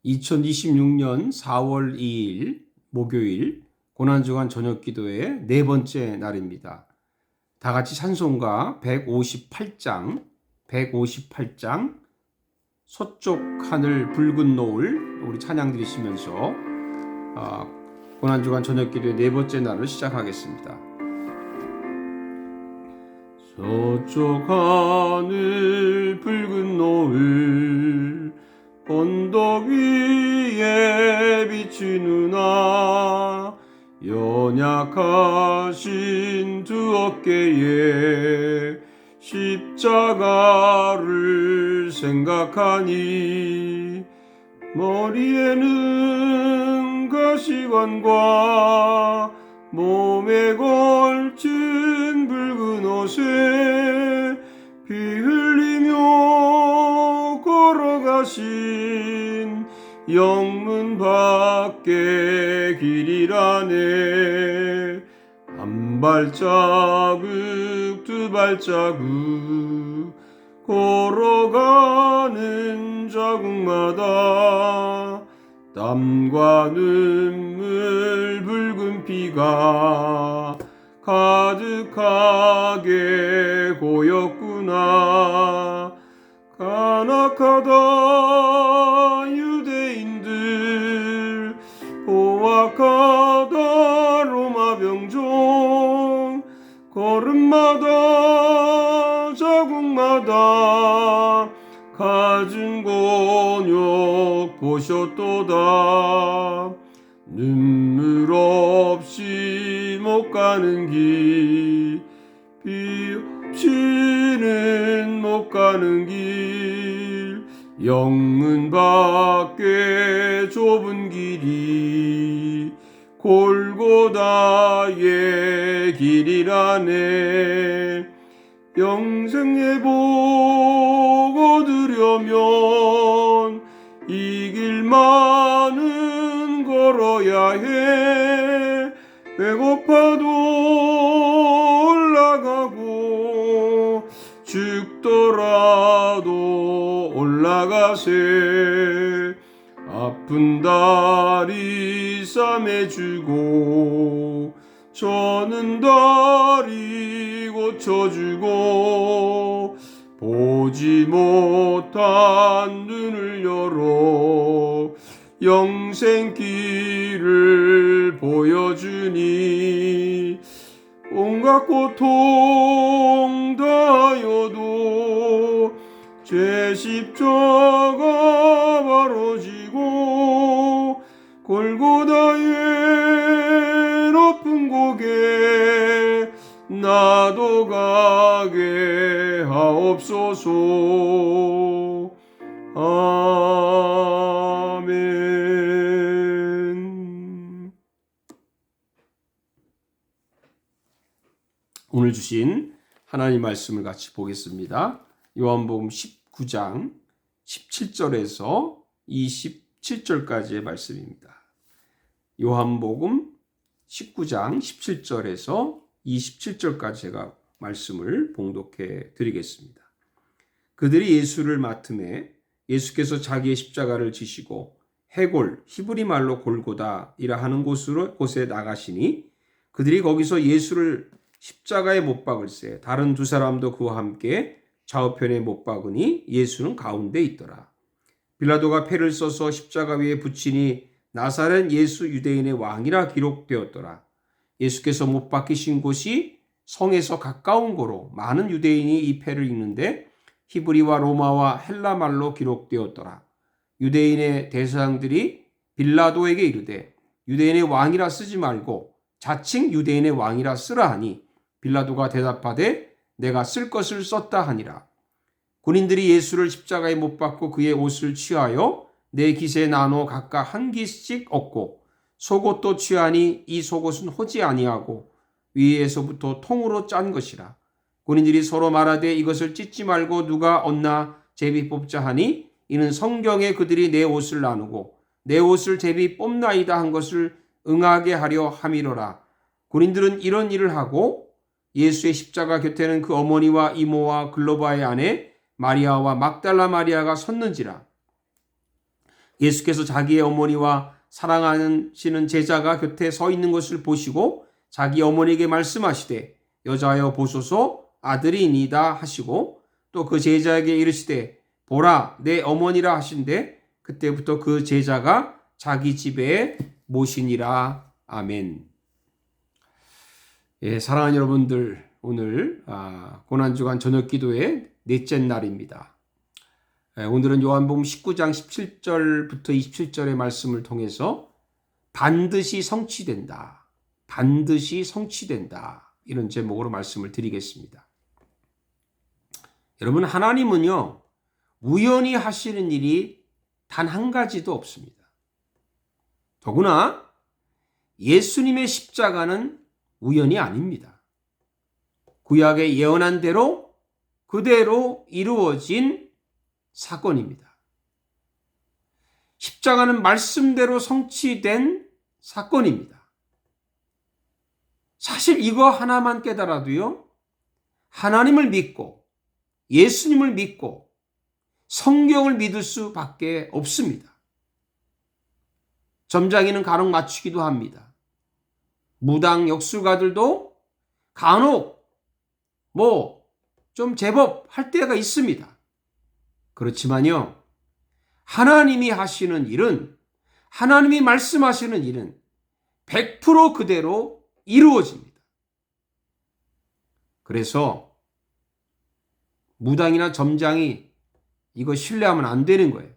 2026년 4월 2일 목요일 고난주간 저녁기도의 네 번째 날입니다. 다 같이 찬송가 158장 서쪽 하늘 붉은 노을 우리 찬양 드리시면서 고난주간 저녁기도의 네 번째 날을 시작하겠습니다. 서쪽 하늘 붉은 노을 언덕 위에 비추누나 연약하신 두 어깨에 십자가를 생각하니 머리에는 가시관과 몸에 걸친 붉은 옷에 피 흘리며 걸어가신 영문 밖에 길이라네. 한 발자국 두 발자국 걸어가는 자국마다 땀과 눈물 붉은 피가 가득하게 고였구나. 간악하다 유대인들 포악하다 로마 병종 걸음마다 자국마다 갖은 곤욕 보셨도다. 눈물 없이 못 가는 길 피 없이는 못 가는 길 영문 밖에 좁은 길이 골고다의 길이라네. 영생의 복 얻으려면 이 길만은 걸어야 해. 배고파도 올라가고 죽더라도 올라가세. 아픈 다리 싸매주고 저는 다리 고쳐주고 보지 못한 눈을 열어 영생길을 보여주니 온갖 고통 다여도 제 십자가 바로 지고 골고다의 높은 고개 나도 가게 하옵소서. 아멘. 오늘 주신 하나님 말씀을 같이 보겠습니다. 요한복음 19장 17절에서 27절까지의 말씀입니다. 요한복음 19장 17절에서 27절까지 제가 말씀을 봉독해 드리겠습니다. 그들이 예수를 맡음에 예수께서 자기의 십자가를 지시고 해골 히브리 말로 골고다이라 하는 곳에 나가시니 그들이 거기서 예수를 십자가에 못 박을세 다른 두 사람도 그와 함께 좌우편에 못 박으니 예수는 가운데 있더라. 빌라도가 패를 써서 십자가 위에 붙이니 나사렛 예수 유대인의 왕이라 기록되었더라. 예수께서 못 박히신 곳이 성에서 가까운 고로 많은 유대인이 이 패를 읽는데 히브리와 로마와 헬라 말로 기록되었더라. 유대인의 대사장들이 빌라도에게 이르되 유대인의 왕이라 쓰지 말고 자칭 유대인의 왕이라 쓰라 하니 빌라도가 대답하되 내가 쓸 것을 썼다 하니라. 군인들이 예수를 십자가에 못 박고 그의 옷을 취하여 네 깃에 나눠 각각 한 깃씩 얻고 속옷도 취하니 이 속옷은 호지 아니하고 위에서부터 통으로 짠 것이라. 군인들이 서로 말하되 이것을 찢지 말고 누가 얻나 제비 뽑자 하니 이는 성경에 그들이 내 옷을 나누고 내 옷을 제비 뽑나이다 한 것을 응하게 하려 함이로라. 군인들은 이런 일을 하고 예수의 십자가 곁에는 그 어머니와 이모와 글로바의 아내 마리아와 막달라 마리아가 섰는지라. 예수께서 자기의 어머니와 사랑하시는 제자가 곁에 서 있는 것을 보시고 자기 어머니에게 말씀하시되 여자여 보소서 아들이니이다 하시고 또 그 제자에게 이르시되 보라 내 어머니라 하신대 그때부터 그 제자가 자기 집에 모시니라. 아멘. 예, 사랑하는 여러분들, 오늘 고난주간 저녁기도의 넷째 날입니다. 오늘은 요한복음 19장 17절부터 27절의 말씀을 통해서 반드시 성취된다, 반드시 성취된다, 이런 제목으로 말씀을 드리겠습니다. 여러분, 하나님은요 우연히 하시는 일이 단 한 가지도 없습니다. 더구나 예수님의 십자가는 우연이 아닙니다. 구약에 예언한 대로 그대로 이루어진 사건입니다. 십자가는 말씀대로 성취된 사건입니다. 사실 이거 하나만 깨달아도요, 하나님을 믿고 예수님을 믿고 성경을 믿을 수밖에 없습니다. 점장이는 간혹 맞추기도 합니다. 무당 역술가들도 간혹 좀 제법 할 때가 있습니다. 그렇지만요, 하나님이 하시는 일은, 하나님이 말씀하시는 일은 100% 그대로 이루어집니다. 그래서 무당이나 점장이 이거 신뢰하면 안 되는 거예요.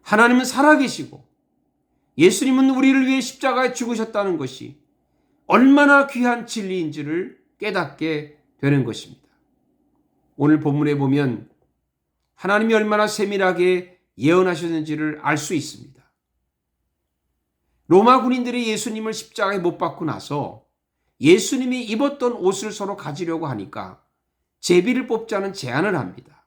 하나님은 살아계시고 예수님은 우리를 위해 십자가에 죽으셨다는 것이 얼마나 귀한 진리인지를 깨닫게 되는 것입니다. 오늘 본문에 보면 하나님이 얼마나 세밀하게 예언하셨는지를 알 수 있습니다. 로마 군인들이 예수님을 십자가에 못 박고 나서 예수님이 입었던 옷을 서로 가지려고 하니까 제비를 뽑자는 제안을 합니다.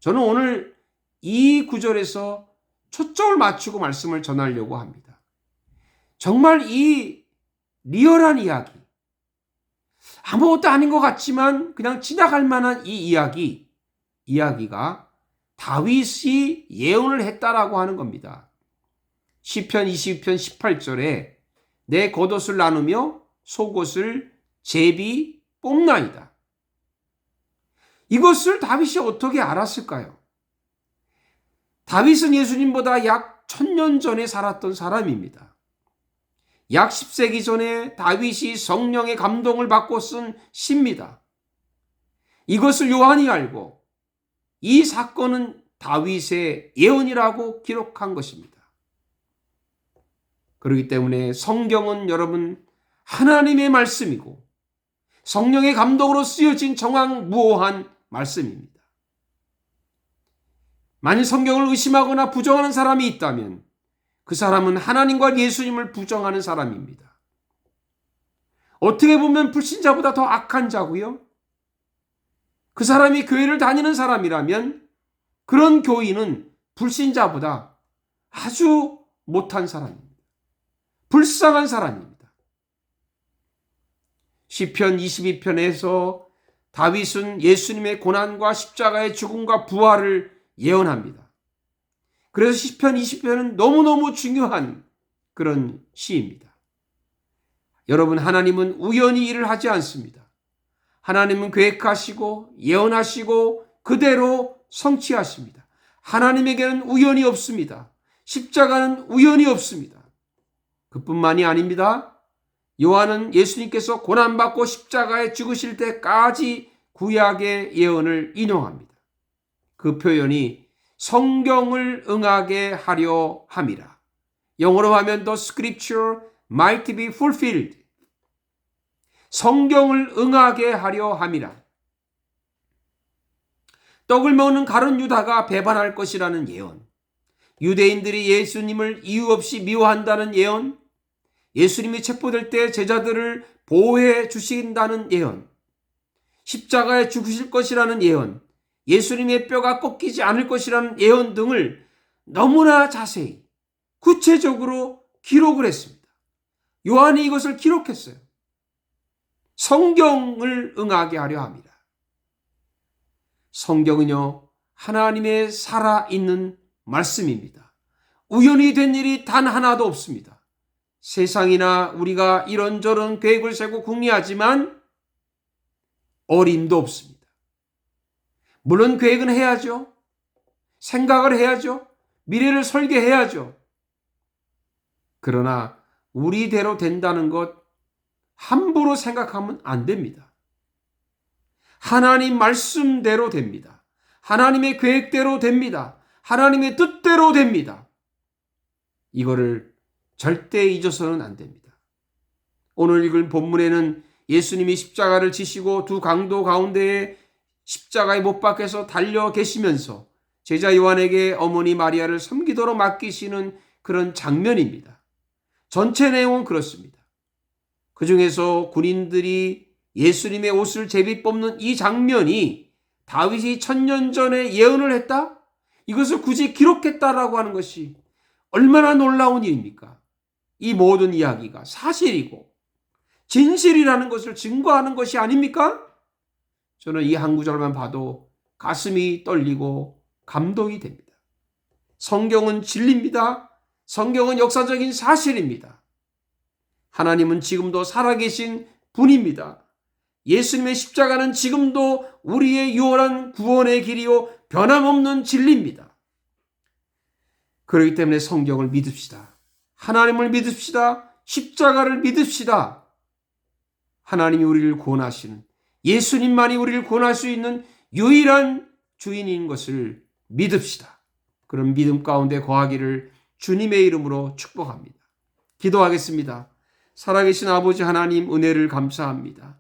저는 오늘 이 구절에서 초점을 맞추고 말씀을 전하려고 합니다. 정말 이 리얼한 이야기, 아무것도 아닌 것 같지만 그냥 지나갈 만한 이 이야기가 다윗이 예언을 했다라고 하는 겁니다. 시편 22편 18절에 내 겉옷을 나누며 속옷을 제비 뽑나이다. 이것을 다윗이 어떻게 알았을까요? 다윗은 예수님보다 약 1000년 전에 살았던 사람입니다. 약 10세기 전에 다윗이 성령의 감동을 받고 쓴 시입니다. 이것을 요한이 알고 이 사건은 다윗의 예언이라고 기록한 것입니다. 그렇기 때문에 성경은 여러분 하나님의 말씀이고 성령의 감동으로 쓰여진 정확무오한 말씀입니다. 만일 성경을 의심하거나 부정하는 사람이 있다면 그 사람은 하나님과 예수님을 부정하는 사람입니다. 어떻게 보면 불신자보다 더 악한 자고요. 그 사람이 교회를 다니는 사람이라면 그런 교인은 불신자보다 아주 못한 사람입니다. 불쌍한 사람입니다. 시편 22편에서 다윗은 예수님의 고난과 십자가의 죽음과 부활을 예언합니다. 그래서 시편 20편은 너무너무 중요한 그런 시입니다. 여러분, 하나님은 우연히 일을 하지 않습니다. 하나님은 계획하시고 예언하시고 그대로 성취하십니다. 하나님에게는 우연이 없습니다. 십자가는 우연이 없습니다. 그뿐만이 아닙니다. 요한은 예수님께서 고난받고 십자가에 죽으실 때까지 구약의 예언을 인용합니다. 그 표현이 성경을 응하게 하려 함이라. 영어로 하면 the scripture might be fulfilled. 성경을 응하게 하려 함이라. 떡을 먹는 가룟 유다가 배반할 것이라는 예언, 유대인들이 예수님을 이유 없이 미워한다는 예언, 예수님이 체포될 때 제자들을 보호해 주신다는 예언, 십자가에 죽으실 것이라는 예언, 예수님의 뼈가 꺾이지 않을 것이라는 예언 등을 너무나 자세히 구체적으로 기록을 했습니다. 요한이 이것을 기록했어요. 성경을 응하게 하려 합니다. 성경은요, 하나님의 살아있는 말씀입니다. 우연히 된 일이 단 하나도 없습니다. 세상이나 우리가 이런저런 계획을 세고 궁리하지만 어림도 없습니다. 물론 계획은 해야죠. 생각을 해야죠. 미래를 설계해야죠. 그러나 우리대로 된다는 것 함부로 생각하면 안 됩니다. 하나님 말씀대로 됩니다. 하나님의 계획대로 됩니다. 하나님의 뜻대로 됩니다. 이거를 절대 잊어서는 안 됩니다. 오늘 읽은 본문에는 예수님이 십자가를 지시고 두 강도 가운데에 십자가에 못 박혀서 달려 계시면서 제자 요한에게 어머니 마리아를 섬기도록 맡기시는 그런 장면입니다. 전체 내용은 그렇습니다. 그 중에서 군인들이 예수님의 옷을 제비 뽑는 이 장면이 다윗이 1000년 전에 예언을 했다? 이것을 굳이 기록했다라고 하는 것이 얼마나 놀라운 일입니까? 이 모든 이야기가 사실이고 진실이라는 것을 증거하는 것이 아닙니까? 저는 이 한 구절만 봐도 가슴이 떨리고 감동이 됩니다. 성경은 진리입니다. 성경은 역사적인 사실입니다. 하나님은 지금도 살아계신 분입니다. 예수님의 십자가는 지금도 우리의 유월한 구원의 길이요 변함없는 진리입니다. 그렇기 때문에 성경을 믿읍시다. 하나님을 믿읍시다. 십자가를 믿읍시다. 하나님이 우리를 구원하시는, 예수님만이 우리를 구원할 수 있는 유일한 주인인 것을 믿읍시다. 그런 믿음 가운데 거하기를 주님의 이름으로 축복합니다. 기도하겠습니다. 살아계신 아버지 하나님, 은혜를 감사합니다.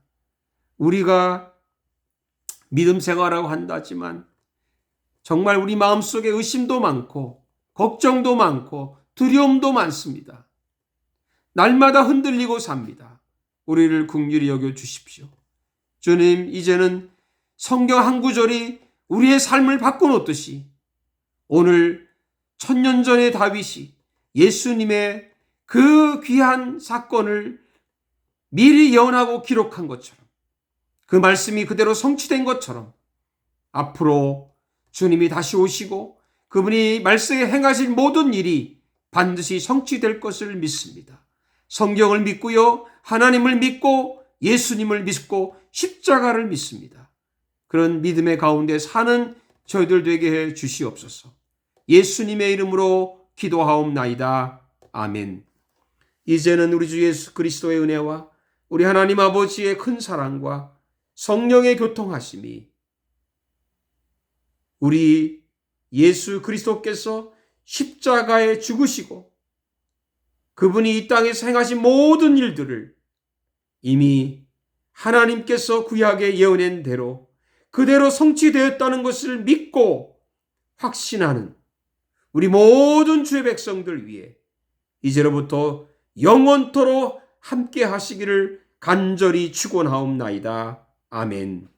우리가 믿음 생활하고 한다지만 정말 우리 마음속에 의심도 많고 걱정도 많고 두려움도 많습니다. 날마다 흔들리고 삽니다. 우리를 긍휼히 여겨 주십시오. 주님, 이제는 성경 한 구절이 우리의 삶을 바꿔놓듯이 오늘 1000년 전의 다윗이 예수님의 그 귀한 사건을 미리 예언하고 기록한 것처럼, 그 말씀이 그대로 성취된 것처럼 앞으로 주님이 다시 오시고 그분이 말씀에 행하신 모든 일이 반드시 성취될 것을 믿습니다. 성경을 믿고요, 하나님을 믿고 예수님을 믿고 십자가를 믿습니다. 그런 믿음의 가운데 사는 저희들 되게 해 주시옵소서. 예수님의 이름으로 기도하옵나이다. 아멘. 이제는 우리 주 예수 그리스도의 은혜와 우리 하나님 아버지의 큰 사랑과 성령의 교통하심이 우리 예수 그리스도께서 십자가에 죽으시고 그분이 이 땅에서 행하신 모든 일들을 이미 하나님께서 구약에 예언한 대로 그대로 성취되었다는 것을 믿고 확신하는 우리 모든 주의 백성들 위해 이제로부터 영원토록 함께 하시기를 간절히 축원하옵나이다. 아멘.